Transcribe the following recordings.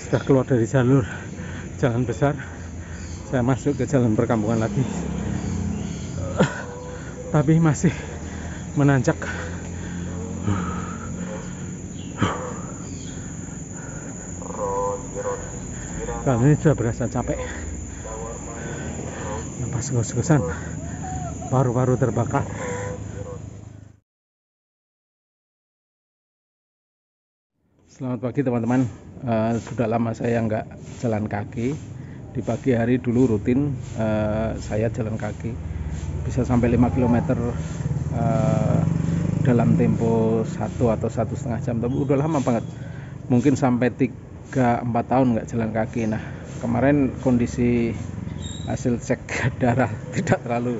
sudah keluar dari jalur jalan besar, saya masuk ke jalan perkampungan lagi, tapi masih menanjak. Kali ini sudah berasa capek, napas ngos-ngosan, paru-paru terbakar. Selamat pagi teman-teman. Sudah lama saya nggak jalan kaki. Di pagi hari dulu rutin saya jalan kaki bisa sampai 5 km dalam tempo 1 atau 1,5 jam, tapi udah lama banget, mungkin sampai 3-4 tahun nggak jalan kaki. Nah, kemarin kondisi hasil cek darah tidak terlalu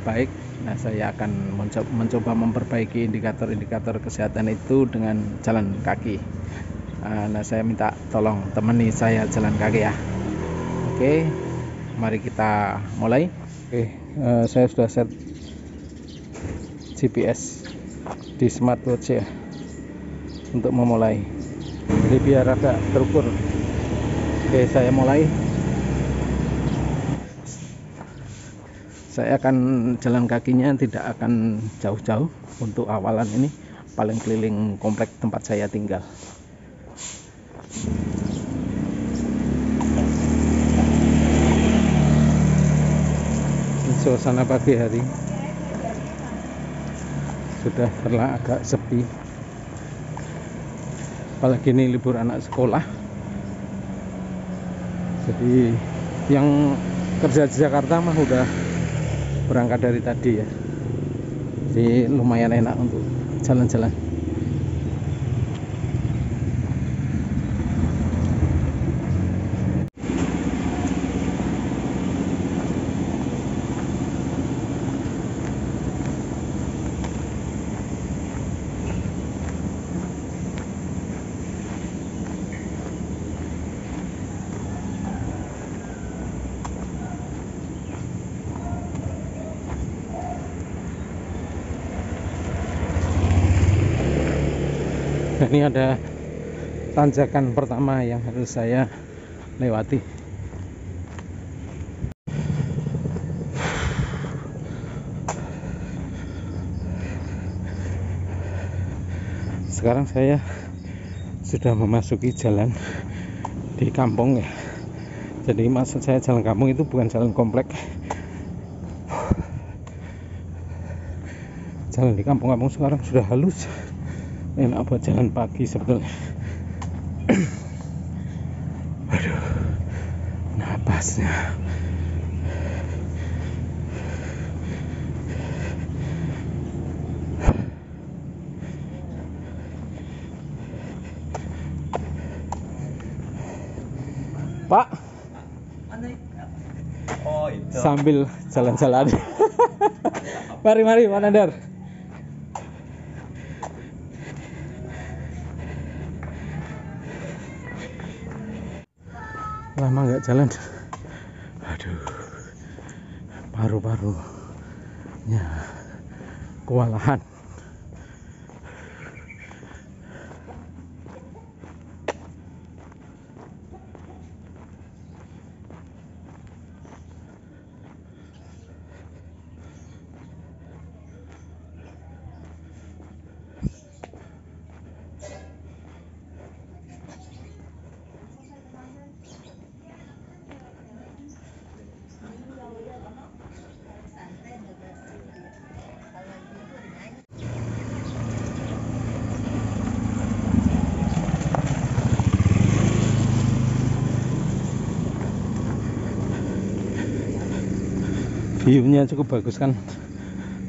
baik. Nah, saya akan mencoba memperbaiki indikator-indikator kesehatan itu dengan jalan kaki. Nah, saya minta tolong temani saya jalan kaki ya. Oke, mari kita mulai. Oke, saya sudah set GPS di smartwatch ya untuk memulai. Jadi biar agak terukur. Oke, saya mulai. Saya akan jalan kakinya tidak akan jauh-jauh untuk awalan ini, paling keliling komplek tempat saya tinggal. Suasana pagi hari sudah agak sepi, apalagi ini libur anak sekolah. Jadi yang kerja di Jakarta mah udah berangkat dari tadi ya, jadi lumayan enak untuk jalan-jalan. Ini ada tanjakan pertama yang harus saya lewati. Sekarang saya sudah memasuki jalan di kampung ya. Jadi maksud saya jalan kampung itu bukan jalan komplek. Jalan di kampung-kampung sekarang sudah halus, enak buat jalan pagi sebetulnya. Waduh, napasnya. Pak, oh itu sambil jalan-jalan. Mari Pak Nandar. Lama nggak jalan, aduh, paru-parunya kewalahan. View-nya cukup bagus kan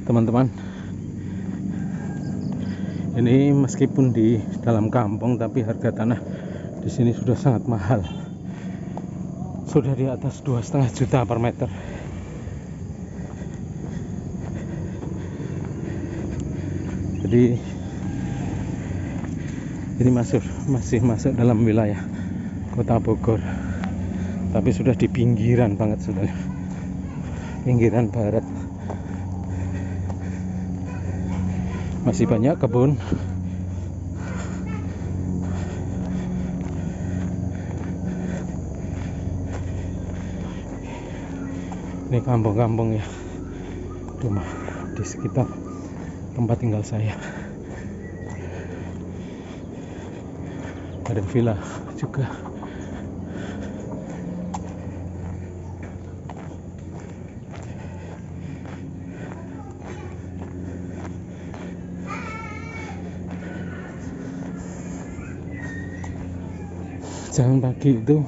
teman-teman. Ini meskipun di dalam kampung, tapi harga tanah di sini sudah sangat mahal, sudah di atas 2,5 juta per meter. Jadi ini masih masuk dalam wilayah Kota Bogor, tapi sudah di pinggiran banget, sudah pinggiran barat. Masih banyak kebun. Ini kampung-kampung ya, rumah di sekitar tempat tinggal saya. Ada villa juga. Jalan pagi itu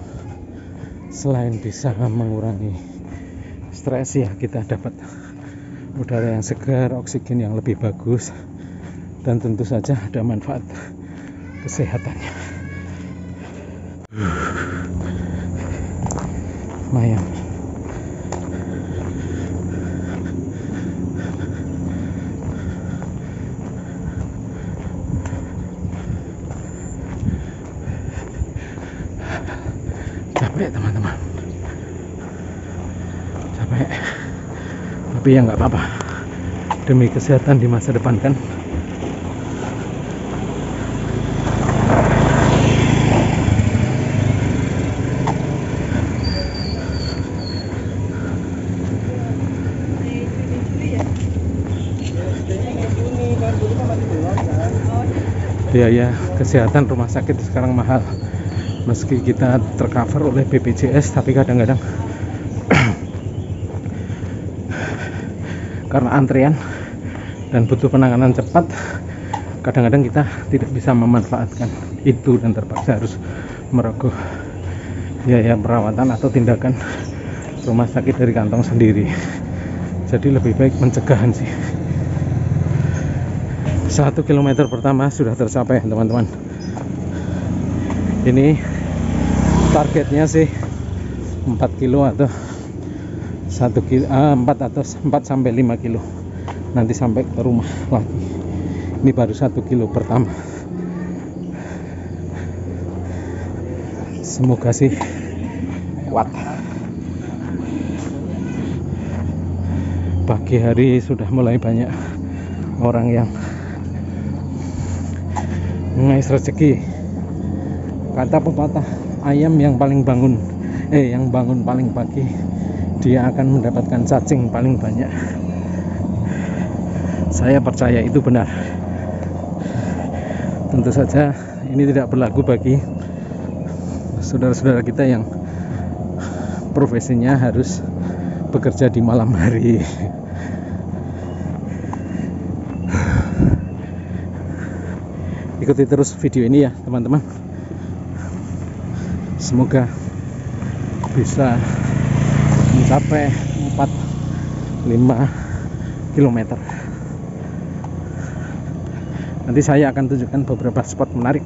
selain bisa mengurangi stres ya, kita dapat udara yang segar, oksigen yang lebih bagus, dan tentu saja ada manfaat kesehatannya. Lumayan. Capek teman-teman, capek, tapi ya nggak apa-apa, demi kesehatan di masa depan kan. Biaya kesehatan rumah sakit sekarang mahal. Meski kita tercover oleh BPJS, tapi kadang-kadang karena antrian dan butuh penanganan cepat, kadang-kadang kita tidak bisa memanfaatkan itu dan terpaksa harus merogoh biaya perawatan atau tindakan rumah sakit dari kantong sendiri. Jadi lebih baik pencegahan sih. 1 kilometer pertama sudah tercapai teman-teman. Ini targetnya sih 4 kilo atau 4 atau 4 sampai 5 kilo nanti sampai ke rumah lagi. Ini baru 1 kilo pertama. Semoga sih kuat. Pagi hari sudah mulai banyak orang yang mengais rezeki. Kata pepatah, ayam yang bangun paling pagi, dia akan mendapatkan cacing paling banyak. Saya percaya itu benar. Tentu saja ini tidak berlaku bagi saudara-saudara kita yang profesinya harus bekerja di malam hari. Ikuti terus video ini ya teman-teman. Semoga bisa mencapai 4-5 km. Nanti saya akan tunjukkan beberapa spot menarik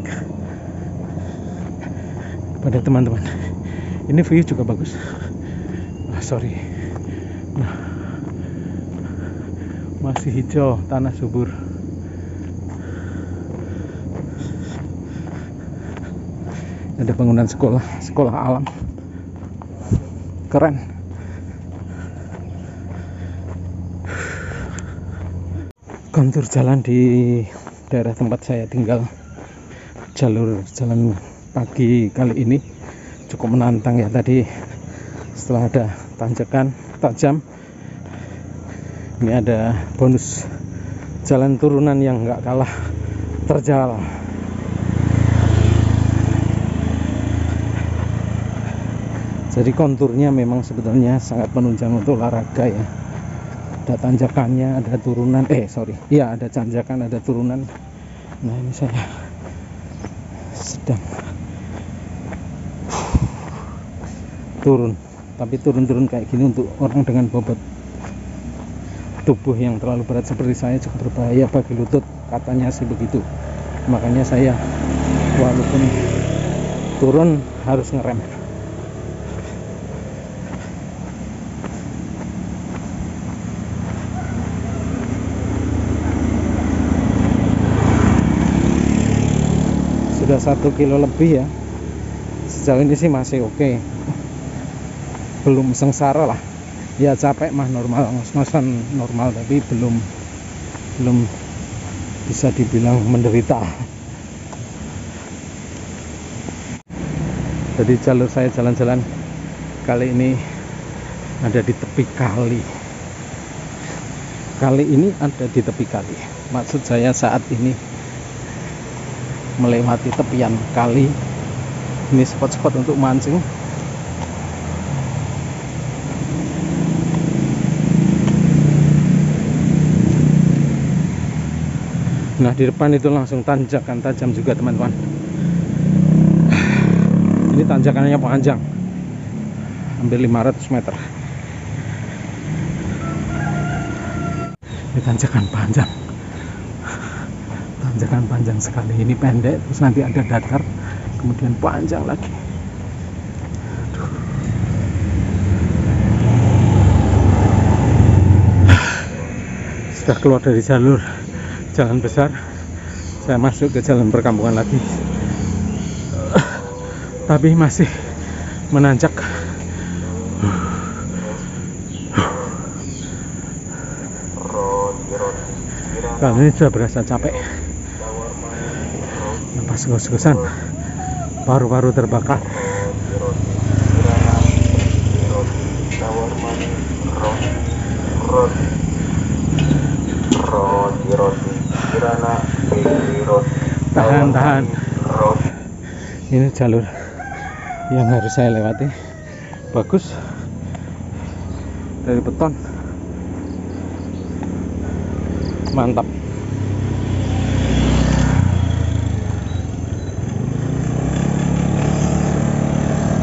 kepada teman-teman. Ini view juga bagus. Sorry. Nah, masih hijau, tanah subur. Ada bangunan sekolah alam, keren. Kontur jalan di daerah tempat saya tinggal, jalur jalan pagi kali ini cukup menantang ya. Tadi setelah ada tanjakan tajam, ini ada bonus jalan turunan yang nggak kalah terjal. Jadi konturnya memang sebetulnya sangat menunjang untuk olahraga ya. Ada tanjakannya, ada turunan. Iya, ada tanjakan, ada turunan. Nah, ini saya sedang turun. Tapi turun-turun kayak gini untuk orang dengan bobot tubuh yang terlalu berat seperti saya cukup berbahaya bagi lutut, katanya sih begitu. Makanya saya walaupun turun harus ngerem. Sudah 1 kilo lebih ya. Sejauh ini sih masih oke. Belum sengsara lah. Ya capek mah normal, ngos-ngosan normal, tapi belum bisa dibilang menderita. Jadi jalur saya jalan-jalan kali ini ada di tepi kali. Kali ini ada di tepi kali. Maksud saya saat ini melewati tepian kali. Ini spot-spot untuk mancing. Nah, di depan itu langsung tanjakan tajam juga, teman-teman. Ini tanjakannya panjang, hampir 500 meter. Ini tanjakan panjang sekali. Ini pendek, terus nanti ada datar, kemudian panjang lagi. Aduh. Sudah keluar dari jalur jalan besar, saya masuk ke jalan perkampungan lagi, tapi masih menanjak. Kali ini sudah berasa capek, napas ngos-ngosan, paru-paru terbakar. Tahan. Ini jalur yang harus saya lewati. Bagus, dari beton, mantap.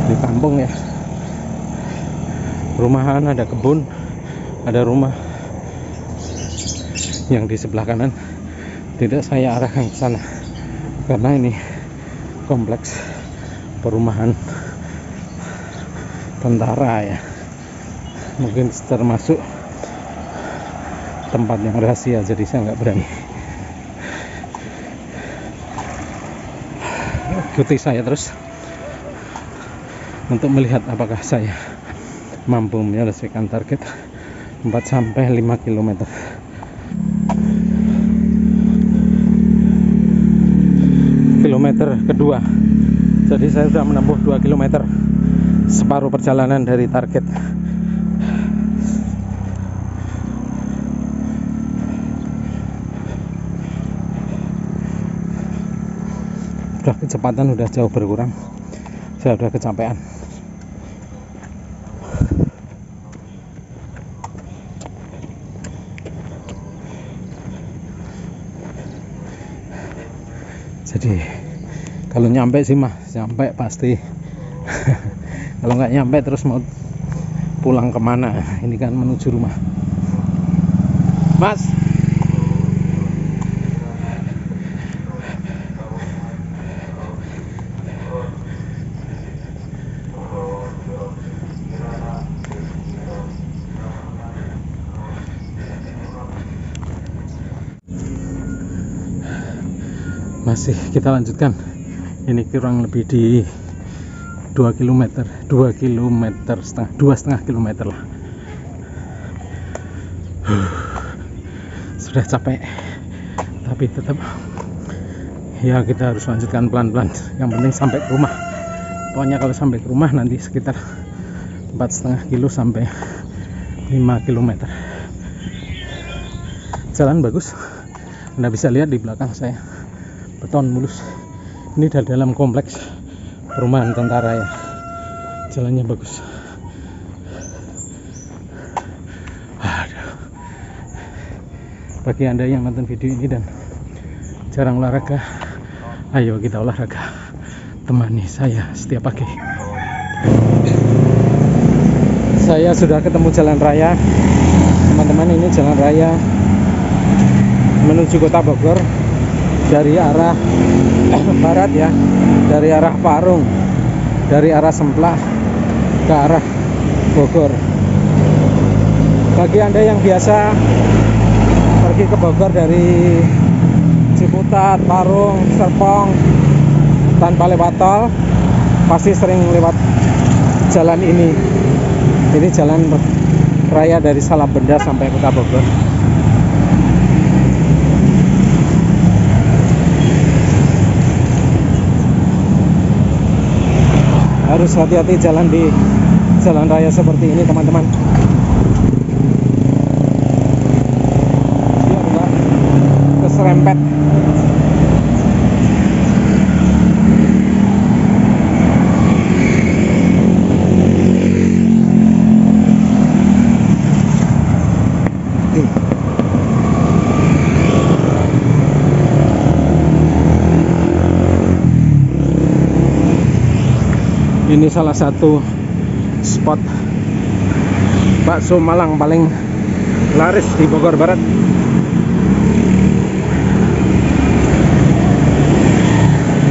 Di kampung ya, rumahan, ada kebun, ada rumah. Yang di sebelah kanan tidak saya arahkan ke sana karena ini kompleks perumahan tentara ya, mungkin termasuk tempat yang rahasia, jadi saya nggak berani. Ikuti saya terus untuk melihat apakah saya mampu menyelesaikan target 4-5 km. Kilometer kedua, jadi saya sudah menempuh 2 km, separuh perjalanan dari target. Sudah kecepatan sudah jauh berkurang, saya sudah kecapean. Jadi kalau nyampe sih mah nyampe pasti. Kalau nggak nyampe terus mau pulang kemana? Ini kan menuju rumah, Mas. Masih kita lanjutkan. Ini kurang lebih di 2 km, 2,5 km lah. Sudah capek, tapi tetap ya kita harus lanjutkan pelan-pelan. Yang penting sampai ke rumah. Pokoknya kalau sampai ke rumah nanti sekitar 4,5 kilo sampai 5 km. Jalan bagus, Anda bisa lihat di belakang saya, beton mulus. Ini dari dalam kompleks perumahan tentara ya, jalannya bagus. Aduh. Bagi Anda yang nonton video ini dan jarang olahraga, ayo kita olahraga, temani saya setiap pagi. Saya sudah ketemu jalan raya, teman-teman. Ini jalan raya menuju Kota Bogor dari arah barat ya, dari arah Parung, dari arah Semplak ke arah Bogor. Bagi Anda yang biasa pergi ke Bogor dari Ciputat, Parung, Serpong tanpa lewat tol, pasti sering lewat jalan ini. Ini jalan raya dari Salabenda sampai Kota Bogor. Harus hati-hati jalan di jalan raya seperti ini teman-teman, biar nggak keserempet. Ini salah satu spot bakso Malang paling laris di Bogor Barat.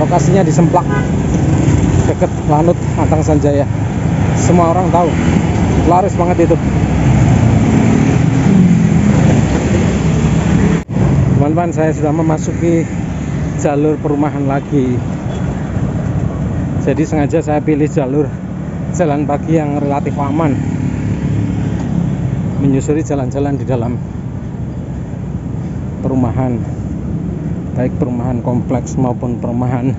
Lokasinya di Semplak, deket Lanut, Atang Sanjaya. Semua orang tahu, laris banget itu. Teman-teman, saya sudah memasuki jalur perumahan lagi. Jadi sengaja saya pilih jalur jalan pagi yang relatif aman, menyusuri jalan-jalan di dalam perumahan, baik perumahan kompleks maupun perumahan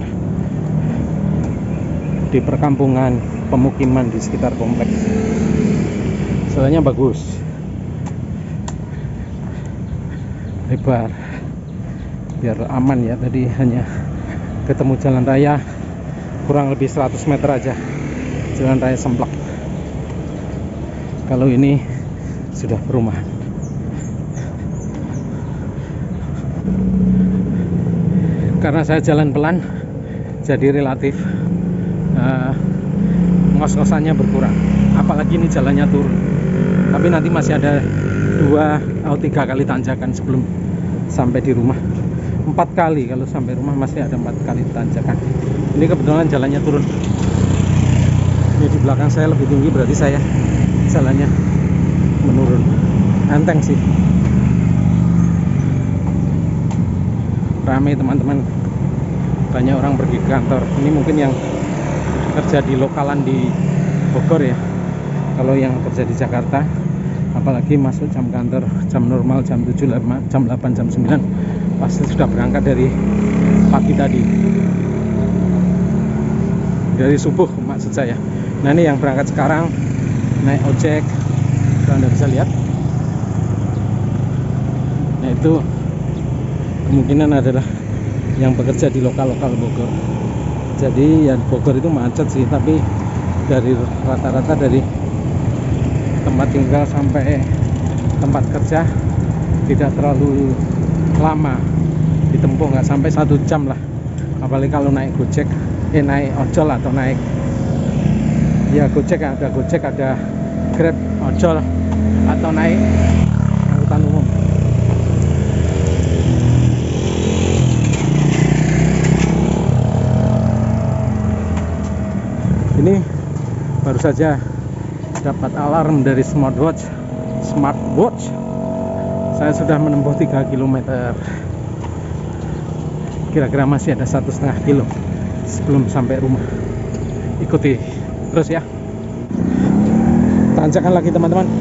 di perkampungan, pemukiman di sekitar kompleks. Jalannya bagus, lebar, biar aman ya. Tadi hanya ketemu jalan raya kurang lebih 100 meter aja, jalan raya Semplak. Kalau ini sudah perumahan. Karena saya jalan pelan, jadi relatif ngos-ngosannya berkurang. Apalagi ini jalannya turun. Tapi nanti masih ada 2 atau 3 kali tanjakan sebelum sampai di rumah. 4 kali, kalau sampai rumah masih ada 4 kali tanjakan. Ini kebetulan jalannya turun. Ini di belakang saya lebih tinggi, berarti saya jalannya menurun. Enteng sih. Ramai teman-teman, banyak orang pergi ke kantor. Ini mungkin yang kerja di lokalan di Bogor ya. Kalau yang kerja di Jakarta, apalagi masuk jam kantor, jam normal jam 7, jam 8, jam 9, pasti sudah berangkat dari pagi tadi, dari subuh maksud saya. Nah ini yang berangkat sekarang naik ojek, kalau Anda bisa lihat. Nah itu kemungkinan adalah yang bekerja di lokal-lokal Bogor. Jadi ya Bogor itu macet sih, tapi dari rata-rata dari tempat tinggal sampai tempat kerja tidak terlalu lama ditempuh, nggak sampai 1 jam lah. Apalagi kalau naik Gojek, naik ojol atau naik ya Gojek, ada Grab, ojol, atau naik angkutan umum. Ini baru saja dapat alarm dari smartwatch. Saya sudah menempuh 3 km. Kira-kira masih ada 1,5 kilo sebelum sampai rumah. Ikuti terus ya. Tanjakan lagi teman-teman.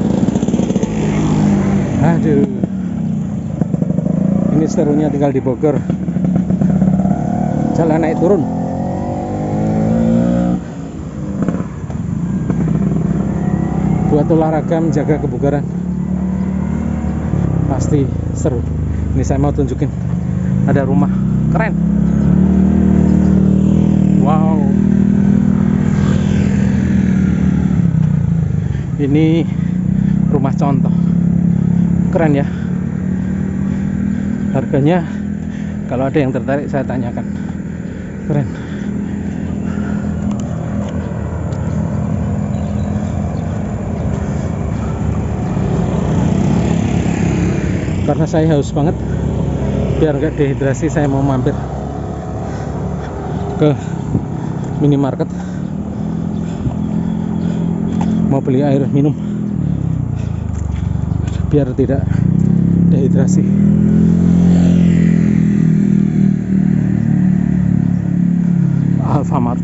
Aduh, ini serunya tinggal di Bogor. Jalan naik turun. Buat olahraga, menjaga kebugaran, pasti seru. Ini saya mau tunjukin, ada rumah keren. Wow, ini rumah contoh, keren ya. Harganya kalau ada yang tertarik saya tanyakan. Keren. Karena saya haus banget, biar nggak dehidrasi, saya mau mampir ke minimarket, mau beli air minum biar tidak dehidrasi. Alfamart.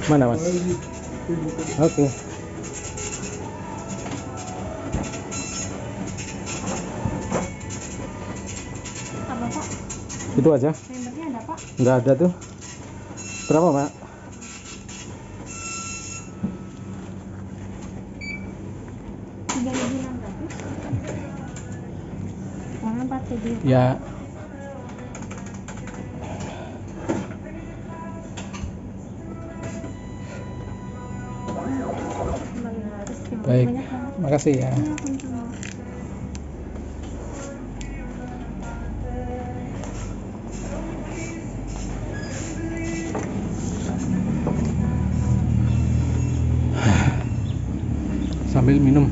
Mana Mas? Oke. Apa Pak? Itu aja? Membernya ada Pak? Nggak ada tuh. Berapa Pak? Uangnya 4.000. Ya. Baik, makasih ya. Sambil minum,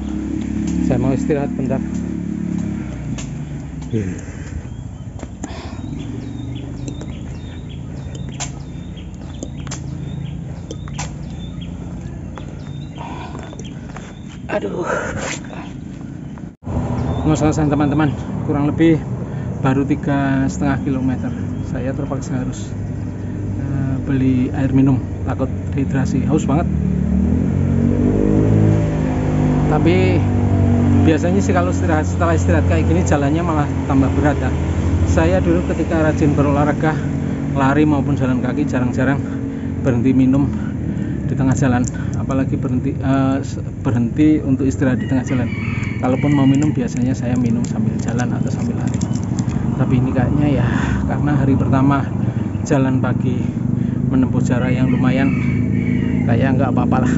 saya mau istirahat bentar. Aduh, ngos-ngosan teman-teman, kurang lebih baru 3,5 kilometer. Saya terpaksa harus beli air minum, takut dehidrasi, haus banget. Tapi biasanya sih kalau setelah istirahat kayak gini jalannya malah tambah berat ya. Saya dulu ketika rajin berolahraga, lari maupun jalan kaki, jarang-jarang berhenti minum di tengah jalan, apalagi berhenti untuk istirahat di tengah jalan. Kalaupun mau minum biasanya saya minum sambil jalan atau sambil lari. Tapi ini kayaknya ya karena hari pertama jalan pagi menempuh jarak yang lumayan, kayak nggak apa-apa lah.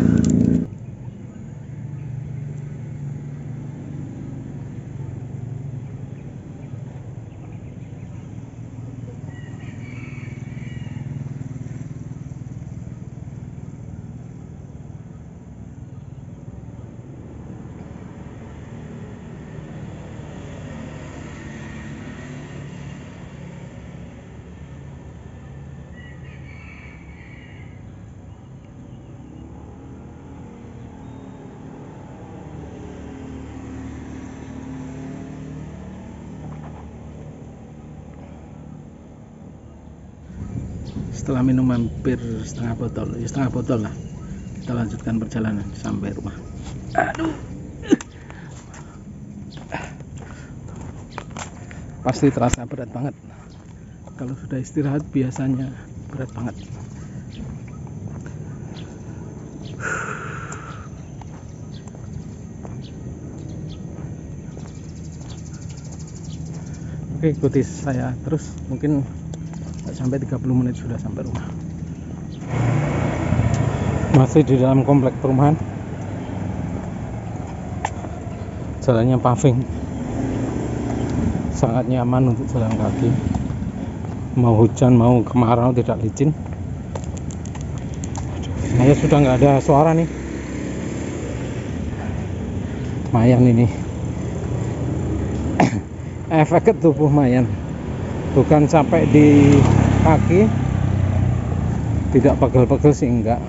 Setelah minum hampir setengah botol lah, kita lanjutkan perjalanan sampai rumah. Aduh, pasti terasa berat banget. Kalau sudah istirahat biasanya berat banget. Oke, ikuti saya terus, mungkin sampai 30 menit sudah sampai rumah. Masih di dalam komplek perumahan, jalannya paving, sangat nyaman untuk jalan kaki, mau hujan mau kemarau tidak licin. Saya sudah nggak ada suara nih, lumayan ini. Efek ke tubuh lumayan, bukan capek di kaki, tidak pegel-pegel sih enggak.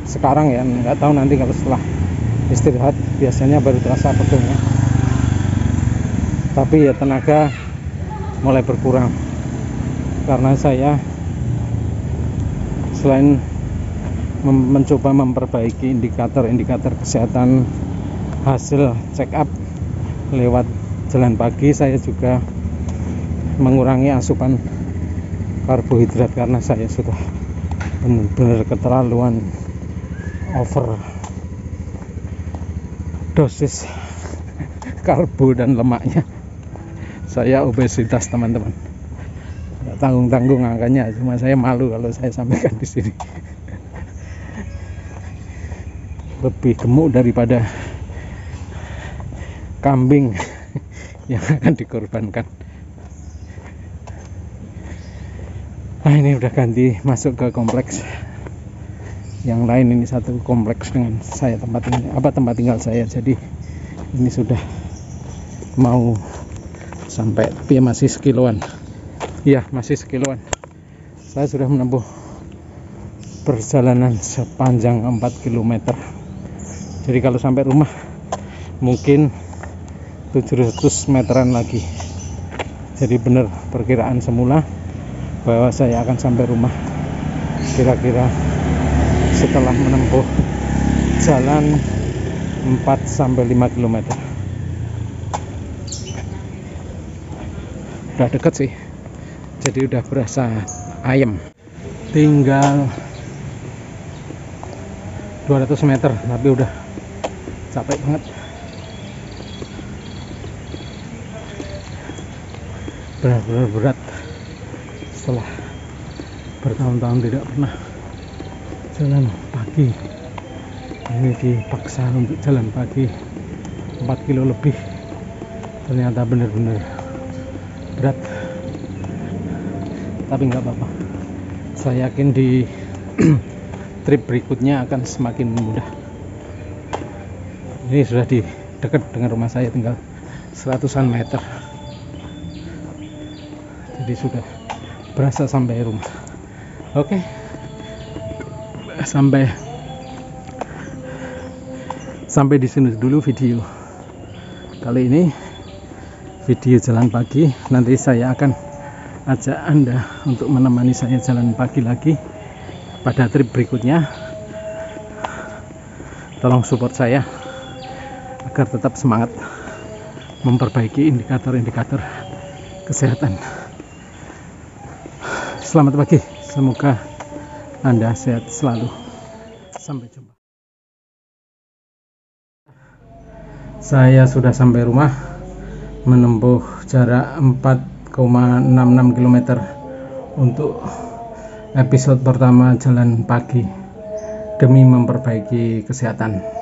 Sekarang ya nggak tahu nanti kalau setelah istirahat biasanya baru terasa pegelnya. Tapi ya tenaga mulai berkurang karena saya selain mencoba memperbaiki indikator kesehatan hasil check up lewat jalan pagi, saya juga mengurangi asupan karbohidrat karena saya sudah benar-benar keterlaluan over dosis karbo dan lemaknya. Saya obesitas teman-teman, nggak tanggung-tanggung angkanya, cuma saya malu kalau saya sampaikan di sini. Lebih gemuk daripada kambing yang akan dikorbankan. Nah, ini udah ganti masuk ke kompleks yang lain. Ini satu kompleks dengan saya, tempat tinggal saya. Jadi ini sudah mau sampai, tapi masih sekiloan. Iya, masih sekiloan. Saya sudah menempuh perjalanan sepanjang 4 km. Jadi kalau sampai rumah mungkin 700 meteran lagi. Jadi benar perkiraan semula bahwa saya akan sampai rumah kira-kira setelah menempuh jalan 4-5 km. Udah deket sih, jadi udah berasa ayem. Tinggal 200 meter tapi udah capek banget. Benar-benar berat setelah bertahun-tahun tidak pernah jalan pagi. Ini dipaksa untuk jalan pagi 4 kilo lebih, ternyata benar-benar berat, tapi nggak apa-apa. Saya yakin di trip berikutnya akan semakin mudah. Ini sudah di dekat dengan rumah saya, tinggal 100-an meter, jadi sudah berasa sampai rumah. Oke, sampai di sini dulu video kali ini, video jalan pagi. Nanti saya akan ajak Anda untuk menemani saya jalan pagi lagi pada trip berikutnya. Tolong support saya agar tetap semangat memperbaiki indikator-indikator kesehatan. Selamat pagi, semoga Anda sehat selalu. Sampai jumpa. Saya sudah sampai rumah, menempuh jarak 4,66 km untuk episode pertama jalan pagi demi memperbaiki kesehatan.